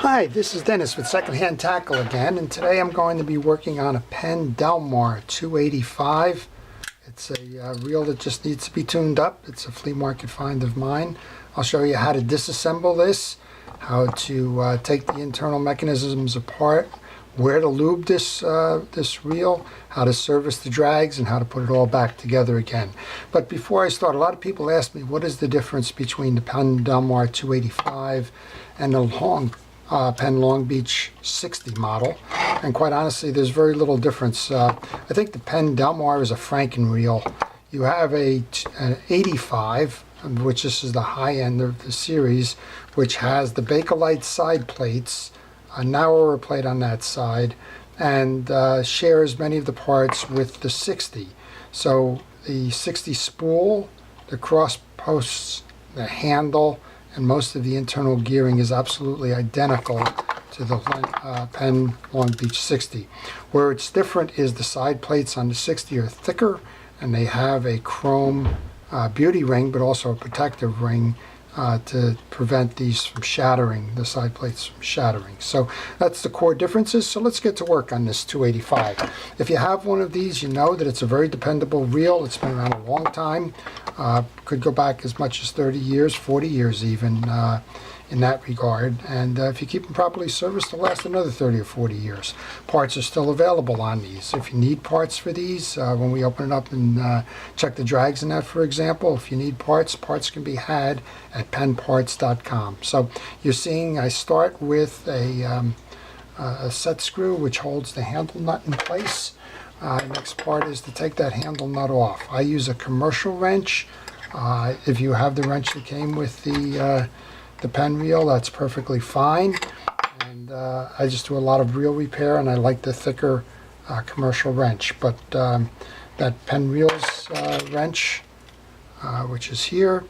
Hi, this is Dennis with Secondhand Tackle again, and today I'm going to be working on a Penn Delmar 285. It's a reel that just needs to be tuned up. It's a flea market find of mine. I'll show you how to disassemble this, how to take the internal mechanisms apart, where to lube this reel, how to service the drags, and how to put it all back together again. But before I start, a lot of people ask me what is the difference between the Penn Delmar 285 and the Penn Long Beach 60 model, and quite honestly there's very little difference. I think the Penn Delmar is a Franken reel. You have an 85, which this is the high end of the series, which has the Bakelite side plates, a narrower plate on that side, and shares many of the parts with the 60. So the 60 spool, the cross posts, the handle, and most of the internal gearing is absolutely identical to the Penn Long Beach 60. Where it's different is the side plates on the 60 are thicker, and they have a chrome beauty ring, but also a protective ring to prevent these from shattering, the side plates from shattering. So that's the core differences. So let's get to work on this 285. If you have one of these, you know that it's a very dependable reel. It's been around a long time. Could go back as much as 30 years, 40 years even, in that regard. And if you keep them properly serviced, they'll last another 30 or 40 years. Parts are still available on these. If you need parts for these, when we open it up and check the drags in that, for example, if you need parts, parts can be had at pennparts.com. So you're seeing I start with a set screw which holds the handle nut in place. Next part is to take that handle nut off. I use a commercial wrench. If you have the wrench that came with the Penn reel, that's perfectly fine. And I just do a lot of reel repair, and I like the thicker commercial wrench. But that Penn reels wrench, which is here,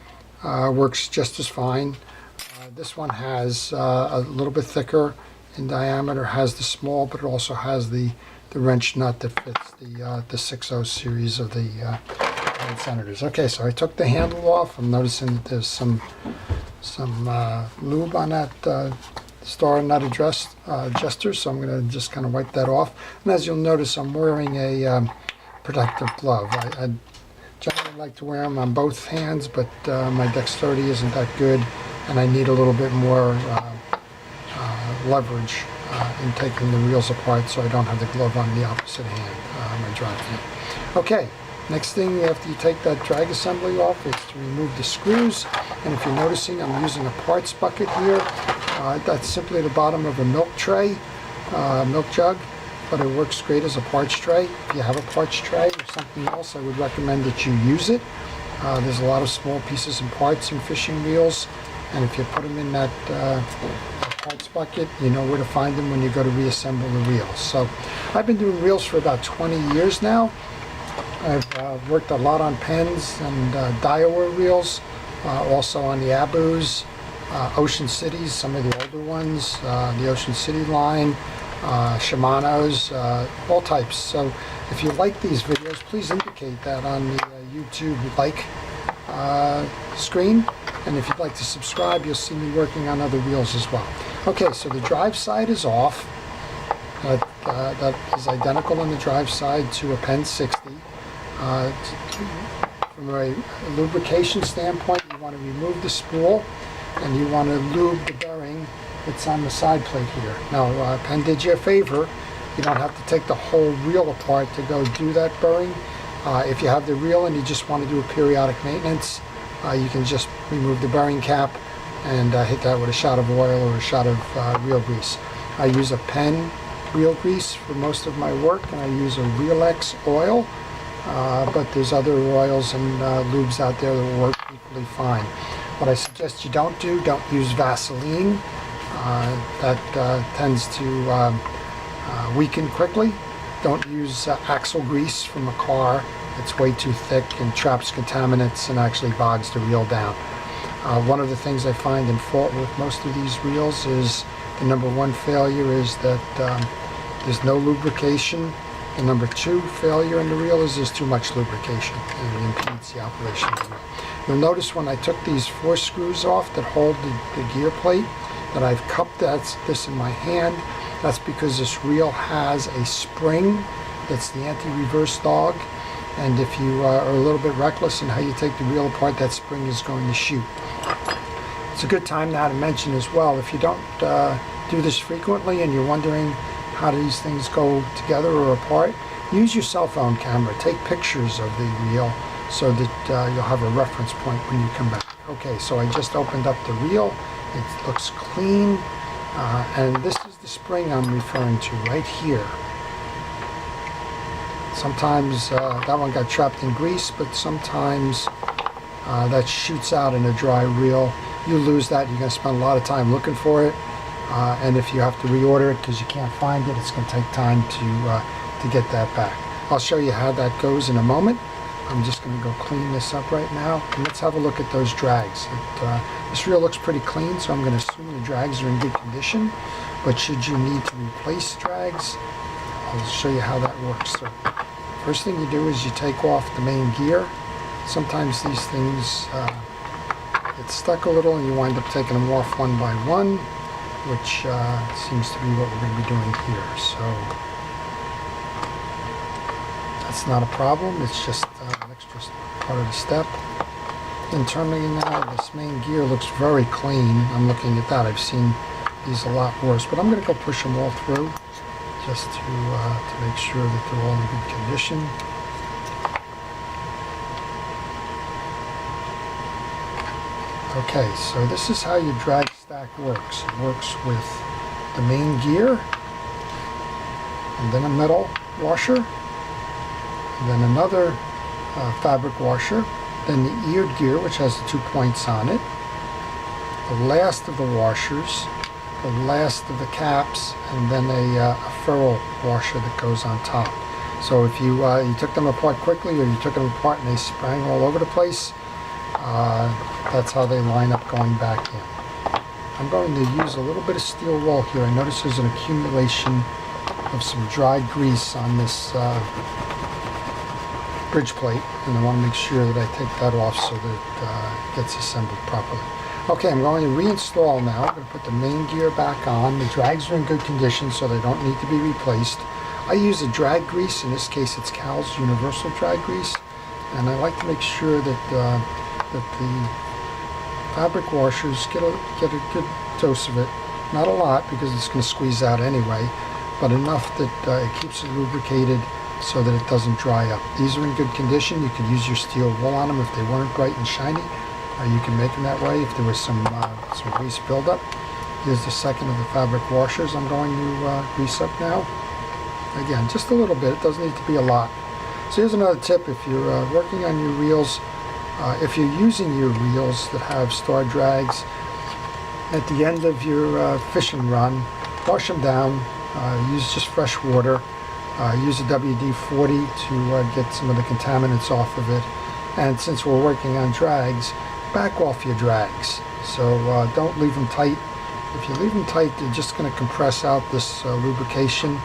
works just as fine. This one has a little bit thicker in diameter, has the small, but it also has the wrench nut that fits the 6.0 series of the Senators. Okay, so I took the handle off. I'm noticing that there's some lube on that star nut adjuster, so I'm going to just kind of wipe that off. And as you'll notice, I'm wearing a protective glove. I generally like to wear them on both hands, but my dexterity isn't that good, and I need a little bit more leverage in taking the reels apart, so I don't have the glove on the opposite hand, my drive hand. Okay, next thing after you take that drag assembly off is to remove the screws. And if you're noticing, I'm using a parts bucket here. That's simply the bottom of a milk tray, milk jug, but it works great as a parts tray. If you have a parts tray or something else, I would recommend that you use it. There's a lot of small pieces and parts in fishing reels, and if you put them in that parts bucket, you know where to find them when you go to reassemble the reels. So I've been doing reels for about 20 years now. I've worked a lot on Penns and Daiwa reels, also on the Abus, Ocean Cities, some of the older ones, the Ocean City line, Shimano's, all types. So if you like these videos, please indicate that on the YouTube like screen. And if you'd like to subscribe, you'll see me working on other reels as well. Okay, so the drive side is off. That is identical on the drive side to a Penn 60. From a lubrication standpoint, you want to remove the spool, and you want to lube the bearing that's on the side plate here. Now, Penn did you a favor. You don't have to take the whole reel apart to go do that bearing. If you have the reel and you just want to do a periodic maintenance, you can just remove the bearing cap and hit that with a shot of oil or a shot of reel grease. I use a Penn reel grease for most of my work, and I use a Real-X oil, but there's other oils and lubes out there that will work equally fine. What I suggest you don't use Vaseline. That tends to weaken quickly. Don't use axle grease from a car. It's way too thick and traps contaminants and actually bogs the reel down. One of the things I find in fault with most of these reels is the number one failure is that there's no lubrication. The number two failure in the reel is there's too much lubrication and it impedes the operation of the reel. You'll notice when I took these 4 screws off that hold the gear plate, that I've cupped this in my hand. That's because this reel has a spring that's the anti-reverse dog, and if you are a little bit reckless in how you take the reel apart, that spring is going to shoot. It's a good time now to mention as well, if you don't do this frequently and you're wondering how these things go together or apart, use your cell phone camera. Take pictures of the reel so that you'll have a reference point when you come back. Okay, so I just opened up the reel. It looks clean, and this is the spring I'm referring to right here. Sometimes that one got trapped in grease, but sometimes that shoots out in a dry reel. You lose that, you're going to spend a lot of time looking for it, and if you have to reorder it because you can't find it, it's going to take time to get that back. I'll show you how that goes in a moment. I'm just going to go clean this up right now, and let's have a look at those drags. This reel looks pretty clean, so I'm going to assume the drags are in good condition, but should you need to replace drags, I'll show you how that works. So, first thing you do is you take off the main gear. Sometimes these things get stuck a little and you wind up taking them off one by one, which seems to be what we're going to be doing here. So that's not a problem, it's just an extra part of the step. Internally now, this main gear looks very clean. I'm looking at that. I've seen these a lot worse, but I'm going to go push them all through just to make sure that they're all in good condition. Okay, so this is how your drag stack works. It works with the main gear, and then a metal washer, and then another fabric washer, then the eared gear, which has the 2 points on it, the last of the washers, the last of the caps, and then a ferrule washer that goes on top. So if you took them apart quickly, or you took them apart and they sprang all over the place, that's how they line up going back in. I'm going to use a little bit of steel wool here. I notice there's an accumulation of some dried grease on this bridge plate, and I want to make sure that I take that off so that it gets assembled properly. Okay, I'm going to reinstall now. I'm going to put the main gear back on. The drags are in good condition, so they don't need to be replaced. I use a drag grease. In this case, it's Cal's Universal Drag Grease, and I like to make sure that the fabric washers get a good dose of it. Not a lot, because it's going to squeeze out anyway, but enough that it keeps it lubricated so that it doesn't dry up. These are in good condition. You could use your steel wool on them if they weren't bright and shiny. You can make them that way if there was some grease buildup. Here's the second of the fabric washers I'm going to grease up now. Again, just a little bit. It doesn't need to be a lot. So here's another tip. If you're working on your reels, if you're using your reels that have star drags, at the end of your fishing run, wash them down. Use just fresh water. Use a WD-40 to get some of the contaminants off of it. And since we're working on drags, back off your drags. So don't leave them tight. If you leave them tight, they're just going to compress out this lubrication,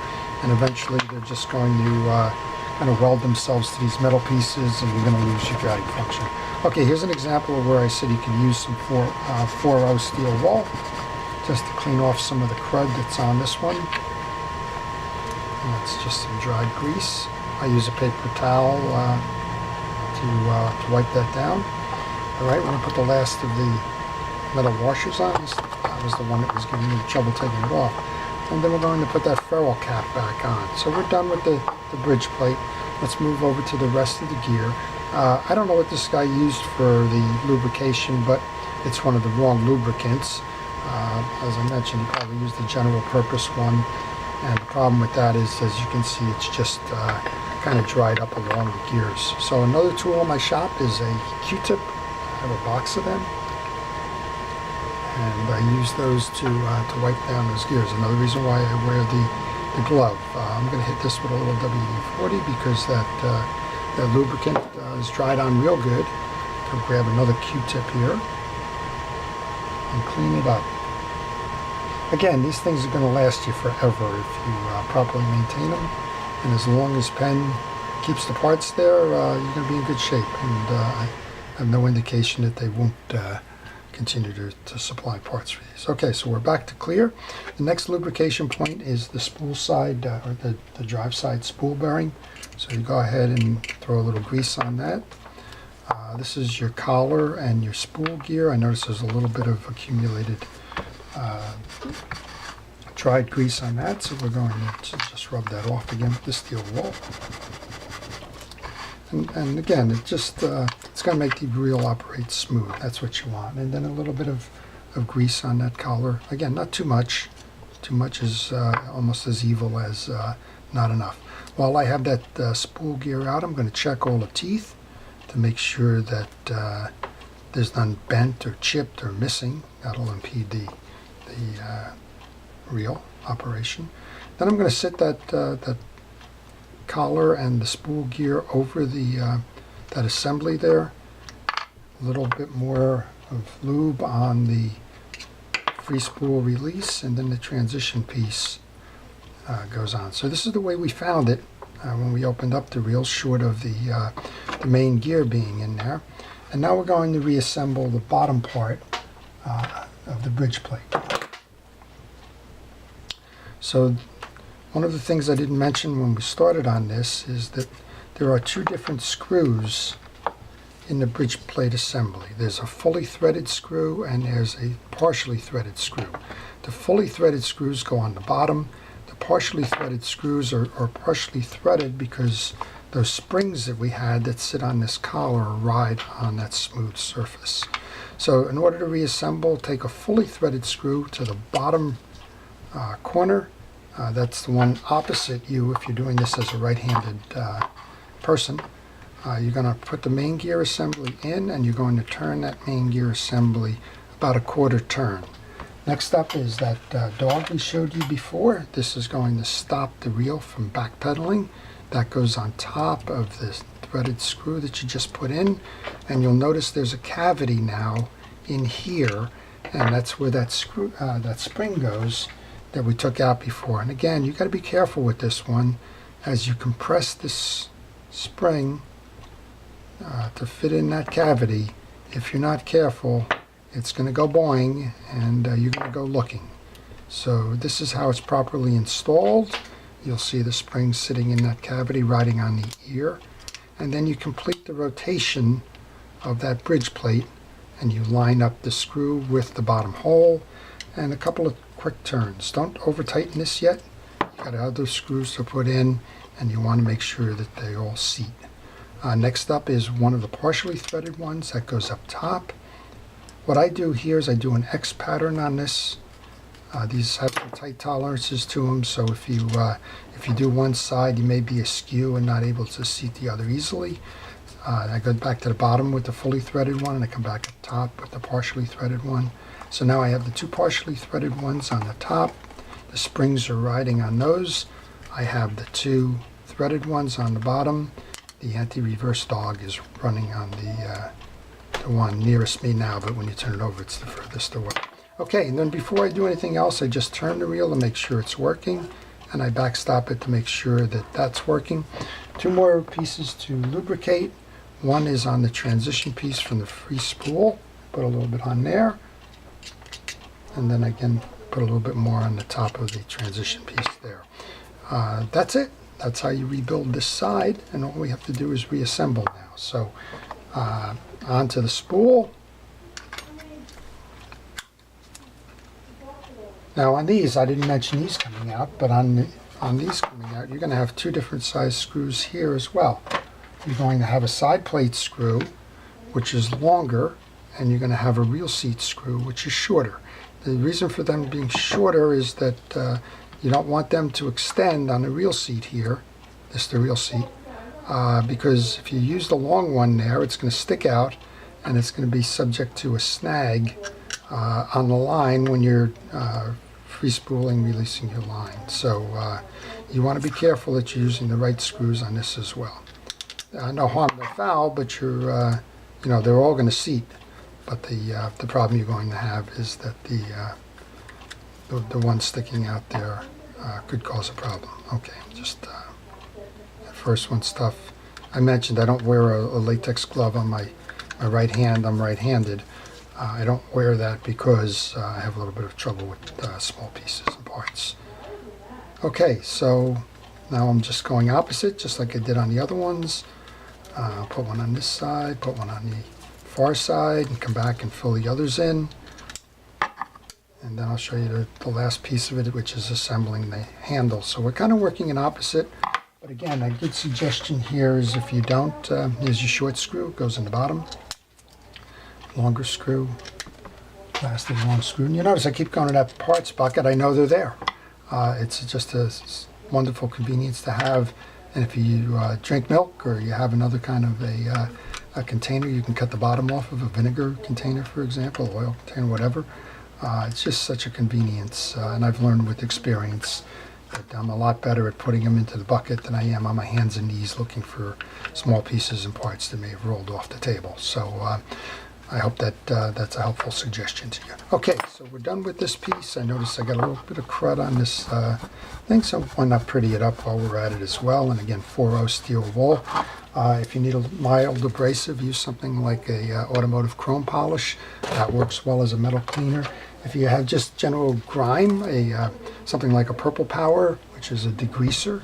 and eventually they're just going to kind of weld themselves to these metal pieces, and you're going to lose your drag function. Okay, here's an example of where I said you can use some 4-0 steel wool just to clean off some of the crud that's on this one. And that's just some dried grease. I use a paper towel to wipe that down. Alright, we're going to put the last of the metal washers on. That was the one that was giving me trouble taking it off. And then we're going to put that ferrule cap back on. So we're done with the bridge plate. Let's move over to the rest of the gear. I don't know what this guy used for the lubrication, but it's one of the wrong lubricants. As I mentioned, he probably used the general purpose one. And the problem with that is, as you can see, it's just kind of dried up along the gears. So another tool in my shop is a Q-tip. I have a box of them, and I use those to wipe down those gears. Another reason why I wear the glove. I'm going to hit this with a little WD-40 because that lubricant is dried on real good. So grab another Q-tip here and clean it up. Again, these things are going to last you forever if you properly maintain them, and as long as Penn keeps the parts there, you're going to be in good shape, and I have no indication that they won't continue to supply parts for these. Okay, so we're back to clear. The next lubrication point is the spool side, or the drive side spool bearing. So you go ahead and throw a little grease on that. This is your collar and your spool gear. I notice there's a little bit of accumulated dried grease on that, so we're going to just rub that off again with the steel wool. And again, it's going to make the reel operate smooth. That's what you want. And then a little bit of grease on that collar. Again, not too much. Too much is almost as evil as not enough. While I have that spool gear out, I'm going to check all the teeth to make sure that there's none bent or chipped or missing. That'll impede the reel operation. Then I'm going to sit that collar and the spool gear over the that assembly there. A little bit more of lube on the free spool release, and then the transition piece goes on. So this is the way we found it when we opened up the reel, short of the main gear being in there. And now we're going to reassemble the bottom part of the bridge plate. So one of the things I didn't mention when we started on this is that there are two different screws in the bridge plate assembly. There's a fully threaded screw and there's a partially threaded screw. The fully threaded screws go on the bottom. The partially threaded screws are partially threaded because those springs that we had that sit on this collar ride on that smooth surface. So in order to reassemble, take a fully threaded screw to the bottom corner. That's the one opposite you if you're doing this as a right-handed person. You're going to put the main gear assembly in, and you're going to turn that main gear assembly about a quarter turn. Next up is that dog we showed you before. This is going to stop the reel from backpedaling. That goes on top of this threaded screw that you just put in, and you'll notice there's a cavity now in here, and that's where that screw, that spring goes that we took out before. And again, you got to be careful with this one as you compress this spring to fit in that cavity. If you're not careful, it's going to go boing, and you're going to go looking. So this is how it's properly installed. You'll see the spring sitting in that cavity riding on the ear, and then you complete the rotation of that bridge plate, and you line up the screw with the bottom hole, and a couple of quick turns. Don't over tighten this yet. You got other screws to put in, and you want to make sure that they all seat. Next up is one of the partially threaded ones that goes up top. What I do here is I do an X pattern on this. These have tight tolerances to them, so if you do one side, you may be askew and not able to seat the other easily. I go back to the bottom with the fully threaded one, and I come back up top with the partially threaded one. So now I have the two partially threaded ones on the top. The springs are riding on those. I have the two threaded ones on the bottom. The anti-reverse dog is running on the one nearest me now, but when you turn it over, it's the furthest away. Okay, and then before I do anything else, I just turn the reel to make sure it's working, and I backstop it to make sure that that's working. Two more pieces to lubricate. One is on the transition piece from the free spool. Put a little bit on there, and then again put a little bit more on the top of the transition piece there. That's it. That's how you rebuild this side, and all we have to do is reassemble now. So onto the spool. Now on these, I didn't mention these coming out, but on these coming out, you're going to have two different size screws here as well. You're going to have a side plate screw, which is longer, and you're going to have a reel seat screw, which is shorter. The reason for them being shorter is that you don't want them to extend on the reel seat here. This is the reel seat. Because if you use the long one there, it's going to stick out, and it's going to be subject to a snag on the line when you're free spooling, releasing your line. So you want to be careful that you're using the right screws on this as well. No harm, no foul, but you're, they're all going to seat. But the problem you're going to have is that the one sticking out there could cause a problem. Okay, just the first one stuff. I mentioned I don't wear a latex glove on my right hand. I'm right-handed. I don't wear that because I have a little bit of trouble with small pieces and parts. Okay, so now I'm just going opposite, just like I did on the other ones. Put one on this side, put one on the far side, and come back and fill the others in. And then I'll show you the last piece of it, which is assembling the handle. So we're kind of working in opposite. But again, a good suggestion here is if you don't, here's your short screw, it goes in the bottom. Longer screw, plastic long screw. And you notice I keep going to that parts bucket. I know they're there. It's just a wonderful convenience to have. And if you drink milk or you have another kind of a container, you can cut the bottom off of a vinegar container, for example, oil container, whatever. It's just such a convenience, and I've learned with experience that I'm a lot better at putting them into the bucket than I am on my hands and knees looking for small pieces and parts that may have rolled off the table. So I hope that that's a helpful suggestion to you. Okay, so we're done with this piece. I noticed I got a little bit of crud on this thing, so why not pretty it up while we're at it as well. And again, 4.0 steel wool. If you need a mild abrasive, use something like a automotive chrome polish. That works well as a metal cleaner. If you have just general grime, something like a Purple Power, which is a degreaser,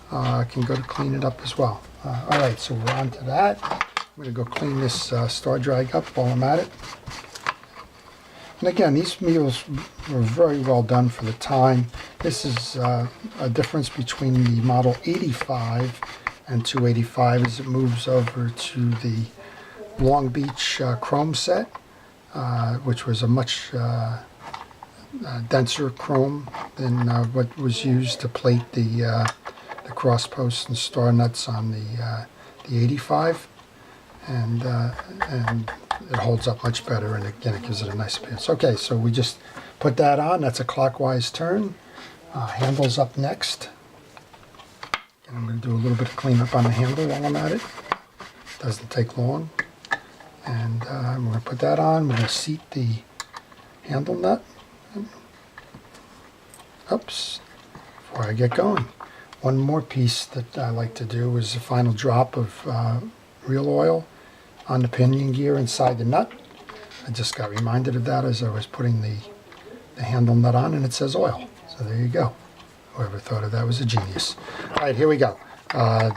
can go to clean it up as well. All right, so we're on to that. I'm going to go clean this star drag up while I'm at it. And again, these meals were very well done for the time. This is a difference between the model 85 and 285 as it moves over to the Long Beach chrome set, which was a much denser chrome than what was used to plate the cross posts and star nuts on the 85. And it holds up much better, and again, it gives it a nice appearance. Okay, so we just put that on. That's a clockwise turn. Handle's up next. And I'm going to do a little bit of cleanup on the handle while I'm at it. Doesn't take long. And I'm going to put that on. We're going to seat the handle nut. Oops, before I get going. One more piece that I like to do is a final drop of real oil on the pinion gear inside the nut. I just got reminded of that as I was putting the handle nut on, and it says oil. So there you go. Whoever thought of that was a genius. All right, here we go.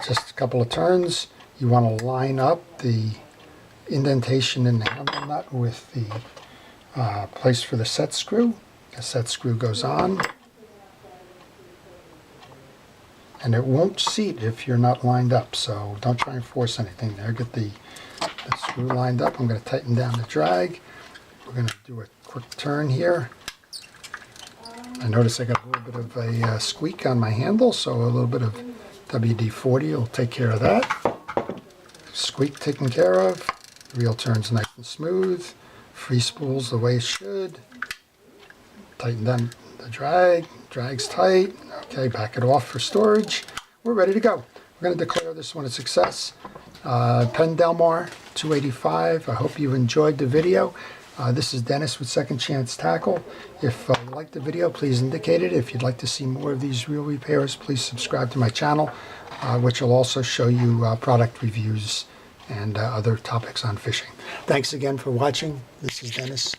Just a couple of turns. You want to line up the indentation in the handle nut with the place for the set screw. The set screw goes on. And it won't seat if you're not lined up, so don't try and force anything there. Get the screw lined up. I'm going to tighten down the drag. We're going to do a quick turn here. I notice I got a little bit of a squeak on my handle, so a little bit of WD-40 will take care of that. Squeak taken care of. Reel turns nice and smooth. Free spools the way it should. Tighten down the drag. Drag's tight. Okay, back it off for storage. We're ready to go. We're going to declare this one a success. Penn Delmar 285. I hope you enjoyed the video. This is Dennis with Second Chance Tackle. If you liked the video, please indicate it. If you'd like to see more of these reel repairs, please subscribe to my channel, which will also show you product reviews and other topics on fishing. Thanks again for watching. This is Dennis